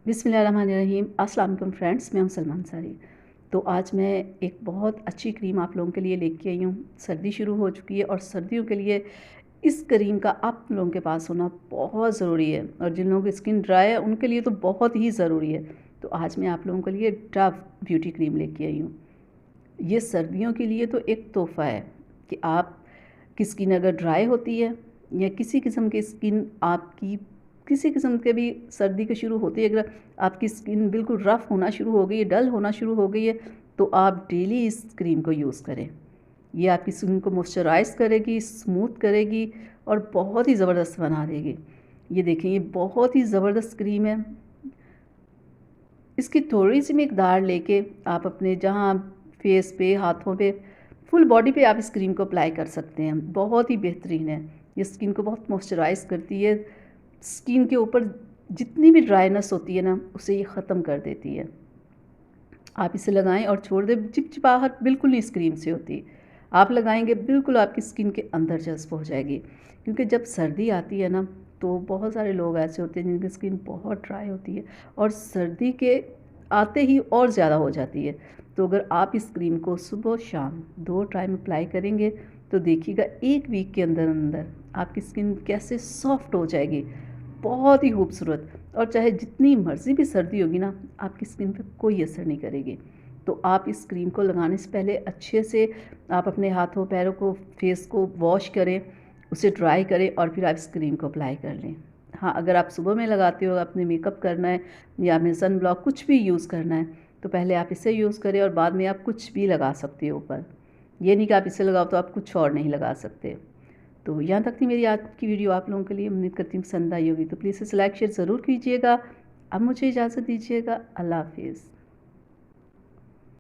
बिस्मिल्लाहिर्रहमानिर्रहीम। अस्सलाम वालेकुम फ्रेंड्स, मैं हूं सलमान सारी। तो आज मैं एक बहुत अच्छी क्रीम आप लोगों के लिए लेके आई हूँ। सर्दी शुरू हो चुकी है और सर्दियों के लिए इस क्रीम का आप लोगों के पास होना बहुत ज़रूरी है, और जिन लोगों की स्किन ड्राई है उनके लिए तो बहुत ही ज़रूरी है। तो आज मैं आप लोगों के लिए डव ब्यूटी क्रीम लेके आई हूँ। ये सर्दियों के लिए तो एक तोहफ़ा है कि आप की स्किन अगर ड्राई होती है या किसी किस्म की स्किन आपकी किसी किस्म के भी सर्दी के शुरू होती है, अगर आपकी स्किन बिल्कुल रफ़ होना शुरू हो गई है, डल होना शुरू हो गई है, तो आप डेली इस क्रीम को यूज़ करें। ये आपकी स्किन को मॉइस्चराइज़ करेगी, स्मूथ करेगी और बहुत ही ज़बरदस्त बना देगी। ये देखिए, ये बहुत ही ज़बरदस्त क्रीम है। इसकी थोड़ी सी मकदार लेके आप अपने जहाँ फेस पे, हाथों पे, फुल बॉडी पे आप इस क्रीम को अप्लाई कर सकते हैं। बहुत ही बेहतरीन है। ये स्किन को बहुत मॉइस्चराइज़ करती है। स्किन के ऊपर जितनी भी ड्राइनेस होती है ना, उसे ये ख़त्म कर देती है। आप इसे लगाएं और छोड़ दें, चिपचिपाहट बिल्कुल नहीं इस क्रीम से होती। आप लगाएंगे बिल्कुल आपकी स्किन के अंदर जज्ब हो जाएगी। क्योंकि जब सर्दी आती है ना, तो बहुत सारे लोग ऐसे होते हैं जिनकी स्किन बहुत ड्राई होती है और सर्दी के आते ही और ज़्यादा हो जाती है। तो अगर आप इस क्रीम को सुबह शाम 2 टाइम अप्लाई करेंगे तो देखिएगा 1 वीक के अंदर अंदर आपकी स्किन कैसे सॉफ्ट हो जाएगी, बहुत ही खूबसूरत। और चाहे जितनी मर्ज़ी भी सर्दी होगी ना, आपकी स्किन पे कोई असर नहीं करेगी। तो आप इस क्रीम को लगाने से पहले अच्छे से आप अपने हाथों पैरों को, फेस को वॉश करें, उसे ड्राई करें और फिर आप इस क्रीम को अप्लाई कर लें। हाँ, अगर आप सुबह में लगाते हो, अपने मेकअप करना है या अपने सन ब्लॉक कुछ भी यूज़ करना है, तो पहले आप इसे यूज़ करें और बाद में आप कुछ भी लगा सकते हो ऊपर। ये नहीं कि आप इसे लगाओ तो आप कुछ और नहीं लगा सकते। तो यहाँ तक थी मेरी आज की वीडियो। आप लोगों के लिए उम्मीद करती हूँ पसंद आई होगी। तो प्लीज़ इसे लाइक शेयर ज़रूर कीजिएगा। अब मुझे इजाज़त दीजिएगा। अल्लाह हाफिज़।